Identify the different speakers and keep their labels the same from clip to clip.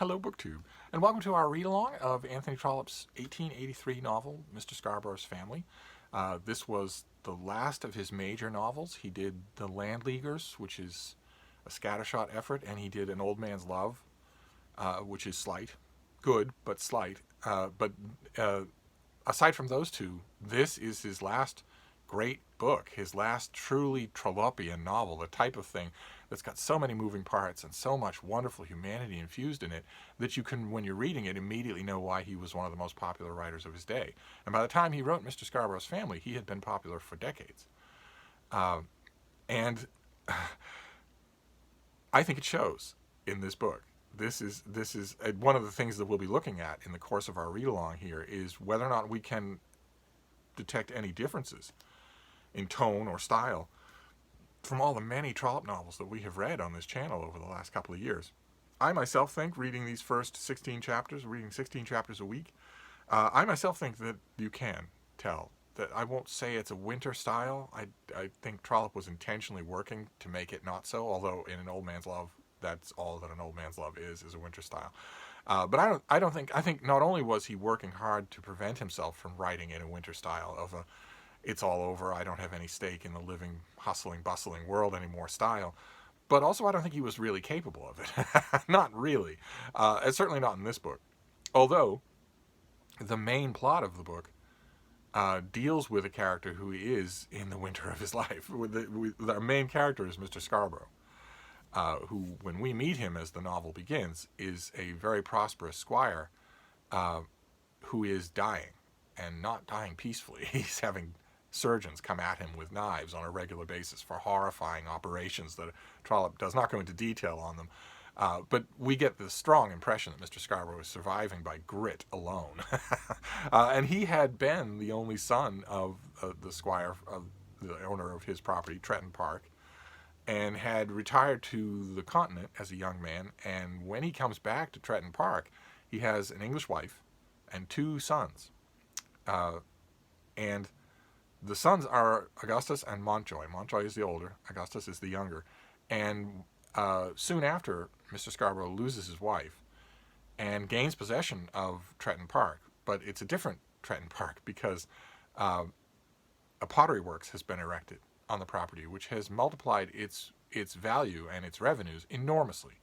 Speaker 1: Hello, BookTube, and welcome to our read-along of Anthony Trollope's 1883 novel, Mr. Scarborough's Family. This was the last of his major novels. He did The Landleaguers, which is a scattershot effort, and he did An Old Man's Love, which is slight. Good, but slight. But aside from those two, this is his last great book, his last truly Trollopean novel, the type of thing that's got so many moving parts and so much wonderful humanity infused in it that you can, when you're reading it, immediately know why he was one of the most popular writers of his day. And by the time he wrote Mr. Scarborough's Family, he had been popular for decades. And I think it shows in this book. This is one of the things that we'll be looking at in the course of our read-along here is whether or not we can detect any differences in tone or style from all the many Trollope novels that we have read on this channel over the last couple of years. I myself think, reading these first 16 chapters, reading 16 chapters a week, I myself think that you can tell. That I won't say it's a winter style. I think Trollope was intentionally working to make it not so, although in An Old Man's Love, that's all that An Old Man's Love is a winter style. But I think not only was he working hard to prevent himself from writing in a winter style of a it's all over, I don't have any stake in the living, hustling, bustling world anymore style, but also I don't think he was really capable of it. Not really. Certainly not in this book. Although, the main plot of the book deals with a character who is in the winter of his life. Our main character is Mr. Scarborough, who, when we meet him as the novel begins, is a very prosperous squire who is dying, and not dying peacefully. He's having surgeons come at him with knives on a regular basis for horrifying operations that Trollope does not go into detail on them. But we get the strong impression that Mr. Scarborough is surviving by grit alone. And he had been the only son of the squire, of the owner of his property, Tretton Park, and had retired to the continent as a young man. And when he comes back to Tretton Park, he has an English wife and two sons. And the sons are Augustus and Montjoy. Montjoy is the older, Augustus is the younger. And soon after, Mr. Scarborough loses his wife and gains possession of Tretton Park. But it's a different Tretton Park because a pottery works has been erected on the property, which has multiplied its value and its revenues enormously.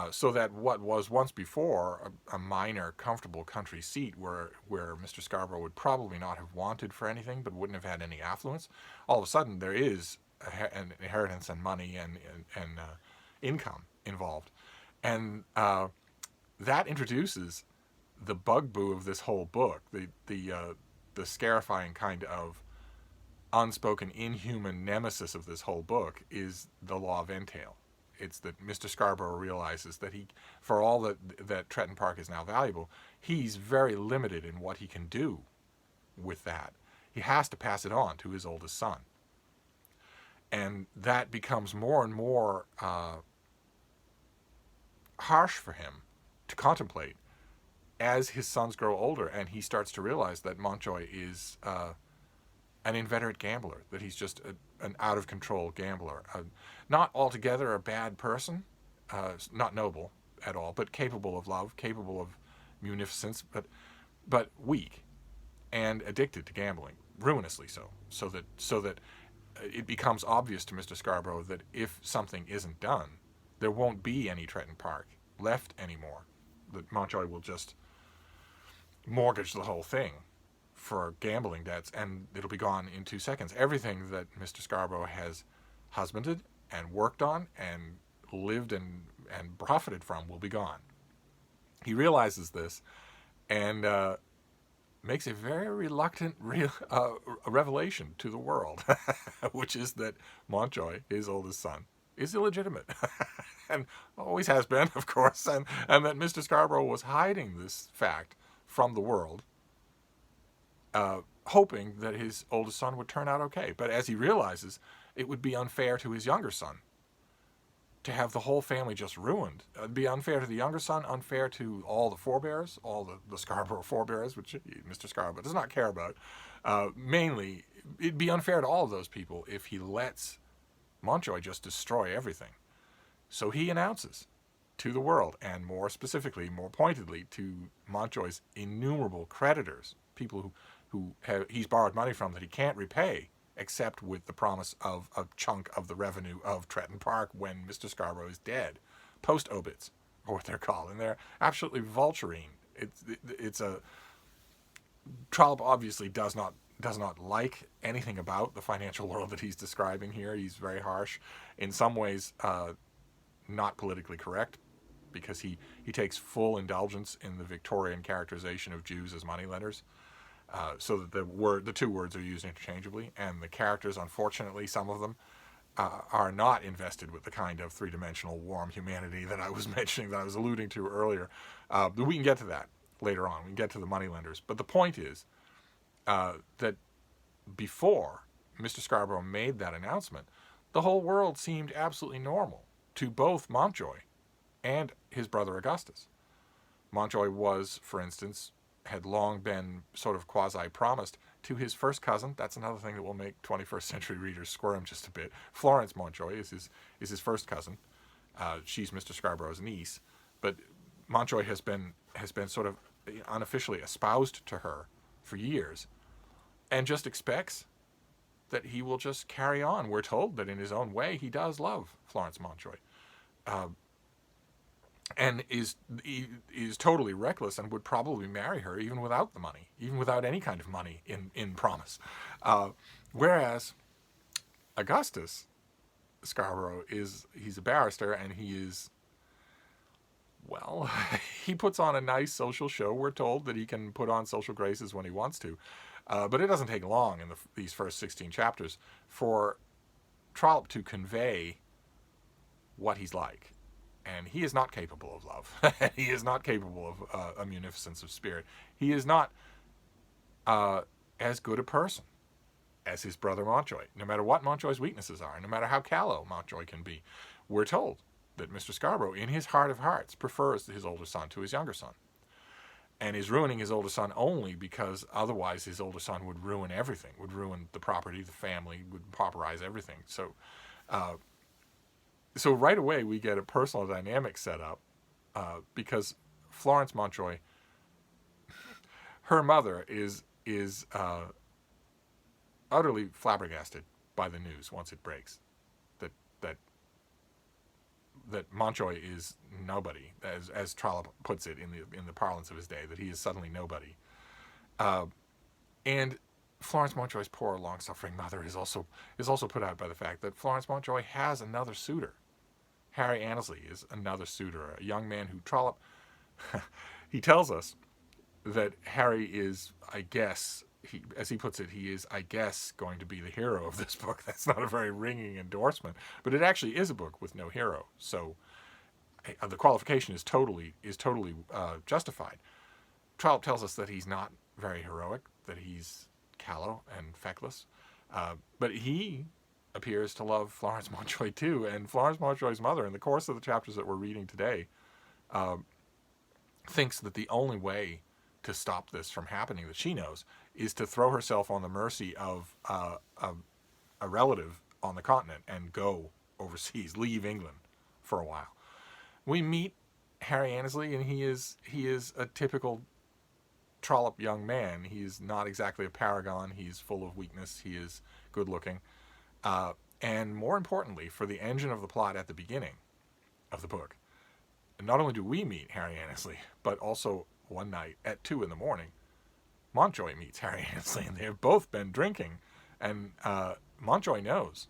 Speaker 1: So that what was once before a minor, comfortable country seat where Mr. Scarborough would probably not have wanted for anything but wouldn't have had any affluence, all of a sudden there is an inheritance and money and income involved. And that introduces the bugaboo of this whole book, the scarifying kind of unspoken, inhuman nemesis of this whole book is the law of entail. It's that Mr. Scarborough realizes that for all that Tretton Park is now valuable, he's very limited in what he can do with that. He has to pass it on to his oldest son. And that becomes more and more harsh for him to contemplate as his sons grow older, and he starts to realize that Montjoy is an inveterate gambler, that he's just an out-of-control gambler. Not altogether a bad person, not noble at all, but capable of love, capable of munificence, but weak and addicted to gambling, ruinously so. So that it becomes obvious to Mr. Scarborough that if something isn't done, there won't be any Tretton Park left anymore. That Montjoy will just mortgage the whole thing for gambling debts, and it'll be gone in 2 seconds. Everything that Mr. Scarborough has husbanded and worked on and lived and profited from will be gone. He realizes this and makes a very reluctant revelation to the world, which is that Montjoy, his oldest son, is illegitimate. And always has been, of course, and that Mr. Scarborough was hiding this fact from the world, hoping that his oldest son would turn out okay. But as he realizes, it would be unfair to his younger son to have the whole family just ruined. It'd be unfair to the younger son, unfair to all the forebears, all the Scarborough forebears, which Mr. Scarborough does not care about. Mainly, it'd be unfair to all of those people if he lets Montjoy just destroy everything. So he announces to the world, and more specifically, more pointedly, to Montjoy's innumerable creditors, people he's borrowed money from that he can't repay, except with the promise of a chunk of the revenue of Tretton Park when Mr. Scarborough is dead, post-obits, or what they're called, and they're absolutely vulturine. It's a Trollope obviously does not like anything about the financial world that he's describing here. He's very harsh, in some ways, not politically correct, because he takes full indulgence in the Victorian characterization of Jews as moneylenders, so that the two words are used interchangeably, and the characters, unfortunately, some of them, are not invested with the kind of three-dimensional warm humanity that I was mentioning, that I was alluding to earlier. But we can get to that later on. We can get to the moneylenders. But the point is that before Mr. Scarborough made that announcement, the whole world seemed absolutely normal to both Montjoy and his brother Augustus. Montjoy was, for instance, had long been sort of quasi-promised to his first cousin. That's another thing that will make 21st century readers squirm just a bit. Florence Montjoy is his first cousin. She's Mr. Scarborough's niece, but Montjoy has been sort of unofficially espoused to her for years, and just expects that he will just carry on. We're told that in his own way he does love Florence Montjoy, and is totally reckless and would probably marry her even without the money, even without any kind of money in promise. Whereas Augustus Scarborough he's a barrister, and well, he puts on a nice social show. We're told that he can put on social graces when he wants to. But it doesn't take long in these first 16 chapters for Trollope to convey what he's like. And he is not capable of love. He is not capable of a munificence of spirit. He is not as good a person as his brother Montjoy, no matter what Montjoy's weaknesses are, no matter how callow Montjoy can be. We're told that Mr. Scarborough, in his heart of hearts, prefers his older son to his younger son, and is ruining his older son only because otherwise his older son would ruin everything, would ruin the property, the family, would pauperize everything. So right away we get a personal dynamic set up, because Florence Montjoy, her mother is utterly flabbergasted by the news once it breaks that Montjoy is nobody, as Trollope puts it in the parlance of his day, that he is suddenly nobody. And Florence Montjoy's poor, long-suffering mother is also put out by the fact that Florence Montjoy has another suitor. Harry Annesley is another suitor, a young man who Trollope, he tells us that Harry is, I guess, as he puts it, he is, I guess, going to be the hero of this book. That's not a very ringing endorsement, but it actually is a book with no hero. So the qualification is totally justified. Trollope tells us that he's not very heroic, that he's callow and feckless, but he appears to love Florence Montjoy too. And Florence Montjoy's mother, in the course of the chapters that we're reading today, thinks that the only way to stop this from happening, that she knows, is to throw herself on the mercy of a relative on the continent and go overseas, leave England for a while. We meet Harry Annesley, and he is a typical Trollope young man. He's not exactly a paragon. He's full of weakness. He is good looking. And more importantly, for the engine of the plot at the beginning of the book, not only do we meet Harry Annesley, but also one night at 2 a.m, Montjoy meets Harry Annesley, and they have both been drinking. And Montjoy knows.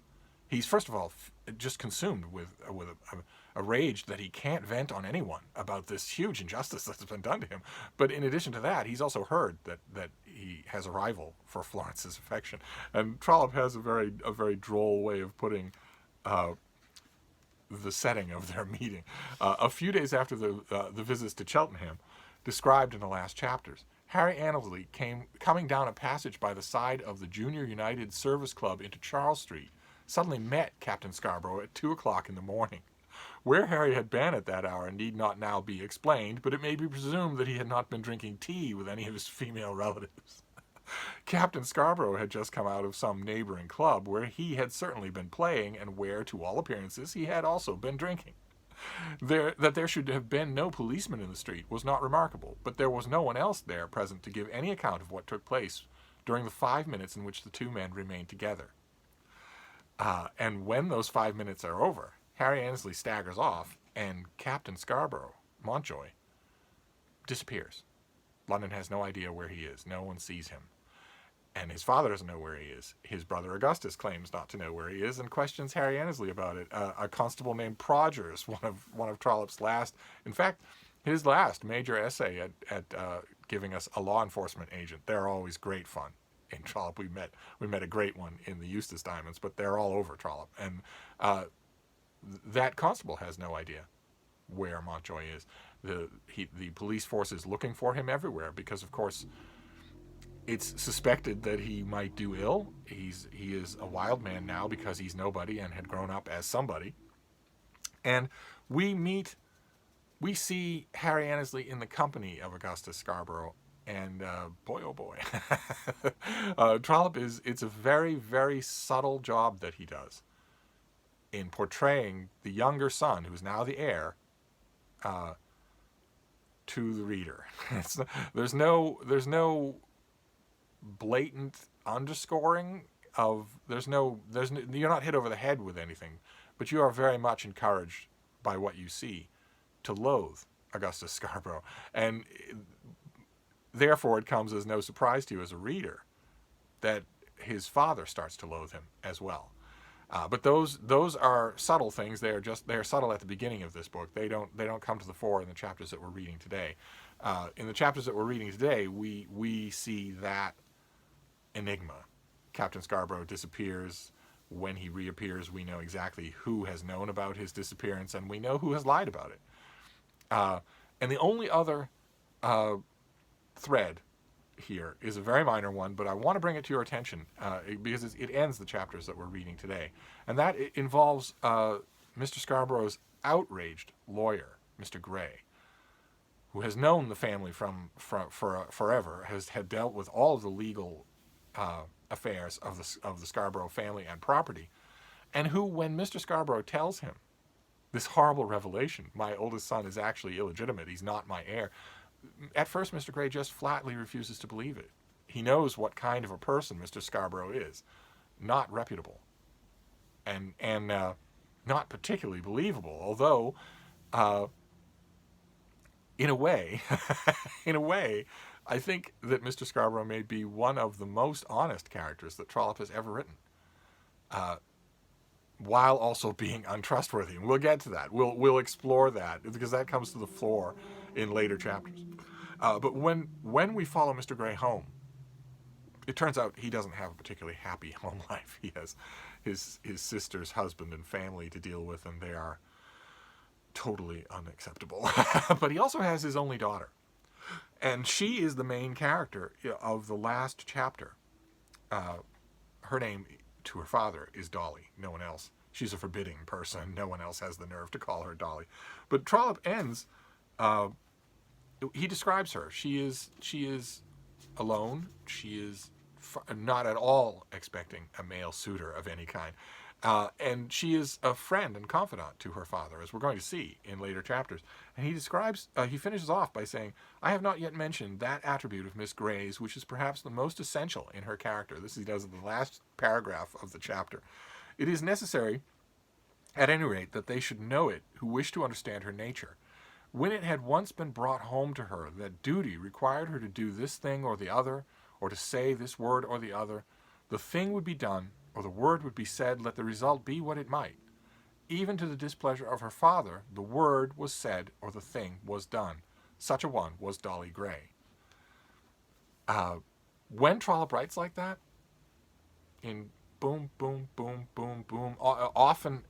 Speaker 1: He's, first of all, just consumed with a rage that he can't vent on anyone about this huge injustice that's been done to him. But in addition to that, he's also heard that he has a rival for Florence's affection. And Trollope has a very droll way of putting the setting of their meeting. A few days after the visits to Cheltenham, described in the last chapters, Harry Annesley coming down a passage by the side of the Junior United Service Club into Charles Street, suddenly met Captain Scarborough at 2 o'clock in the morning. Where Harry had been at that hour need not now be explained, but it may be presumed that he had not been drinking tea with any of his female relatives. Captain Scarborough had just come out of some neighboring club where he had certainly been playing, and where, to all appearances, he had also been drinking. That there should have been no policeman in the street was not remarkable, but there was no one else there present to give any account of what took place during the 5 minutes in which the two men remained together. And when those 5 minutes are over, Harry Annesley staggers off, and Captain Scarborough, Montjoy, disappears. London has no idea where he is. No one sees him. And his father doesn't know where he is. His brother Augustus claims not to know where he is and questions Harry Annesley about it. A constable named Prodgers, one of Trollope's last, in fact, his last major essay at giving us a law enforcement agent. They're always great fun. In Trollope, we met a great one in the Eustace Diamonds, but they're all over Trollope. And that constable has no idea where Montjoy is. The police force is looking for him everywhere because, of course, it's suspected that he might do ill. He is a wild man now because he's nobody and had grown up as somebody. And we see Harry Annesley in the company of Augustus Scarborough, and boy, oh boy. Trollope it's a very, very subtle job that he does in portraying the younger son, who's now the heir, to the reader. There's no blatant underscoring of you're not hit over the head with anything, but you are very much encouraged by what you see to loathe Augustus Scarborough, and therefore it comes as no surprise to you as a reader that his father starts to loathe him as well. But those are subtle things. They're subtle at the beginning of this book. They don't come to the fore in the chapters that we're reading today. In the chapters that we're reading today, we see that enigma. Captain Scarborough disappears. When he reappears, we know exactly who has known about his disappearance, and we know who has lied about it. And the only other thread here is a very minor one, but I want to bring it to your attention because it ends the chapters that we're reading today. And that involves Mr. Scarborough's outraged lawyer, Mr. Gray, who has known the family from forever, had dealt with all of the legal affairs of the Scarborough family and property, and who, when Mr. Scarborough tells him this horrible revelation, my oldest son is actually illegitimate, he's not my heir, at first Mr. Gray just flatly refuses to believe it. He knows what kind of a person Mr. Scarborough is. Not reputable. And not particularly believable, although in a way, I think that Mr. Scarborough may be one of the most honest characters that Trollope has ever written, while also being untrustworthy. And we'll get to that. We'll explore that, because that comes to the fore in later chapters. But when we follow Mr. Gray home, it turns out he doesn't have a particularly happy home life. He has his sister's husband and family to deal with, and they are totally unacceptable. But he also has his only daughter. And she is the main character of the last chapter. Her name to her father is Dolly, no one else. She's a forbidding person. No one else has the nerve to call her Dolly. But Trollope ends, he describes her. She is alone. She is not at all expecting a male suitor of any kind. And she is a friend and confidant to her father, as we're going to see in later chapters. And he finishes off by saying, I have not yet mentioned that attribute of Miss Gray's, which is perhaps the most essential in her character. This he does in the last paragraph of the chapter. It is necessary, at any rate, that they should know it who wish to understand her nature. When it had once been brought home to her that duty required her to do this thing or the other, or to say this word or the other, the thing would be done, or the word would be said, let the result be what it might. Even to the displeasure of her father, the word was said, or the thing was done. Such a one was Dolly Gray. When Trollope writes like that, in boom, boom, boom, boom, boom, often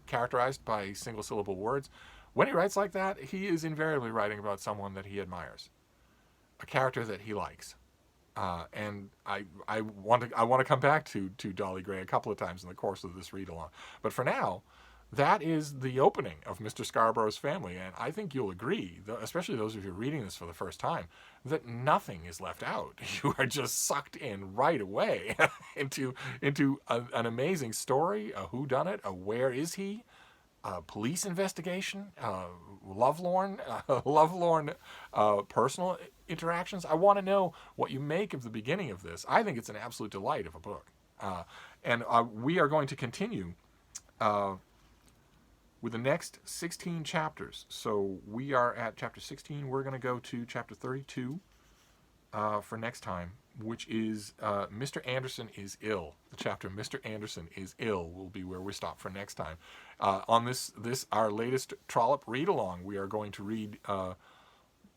Speaker 1: characterized by single-syllable words, when he writes like that, he is invariably writing about someone that he admires, a character that he likes. And I want to come back to Dolly Gray a couple of times in the course of this read-along. But for now, that is the opening of Mr. Scarborough's family. And I think you'll agree, especially those of you reading this for the first time, that nothing is left out. You are just sucked in right away into an amazing story, a whodunit, a where is he, police investigation, lovelorn, lovelorn personal interactions. I want to know what you make of the beginning of this. I think it's an absolute delight of a book. And we are going to continue with the next 16 chapters. So we are at chapter 16. We're going to go to chapter 32 for next time, which is Mr. Anderson is ill. The chapter Mr. Anderson is ill will be where we stop for next time. On this our latest Trollope read-along, we are going to read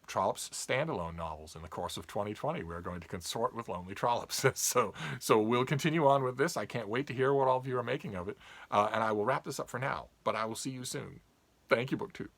Speaker 1: Trollope's standalone novels in the course of 2020. We're going to consort with Lonely Trollops. so we'll continue on with this. I can't wait to hear what all of you are making of it. And I will wrap this up for now, but I will see you soon. Thank you, BookTube.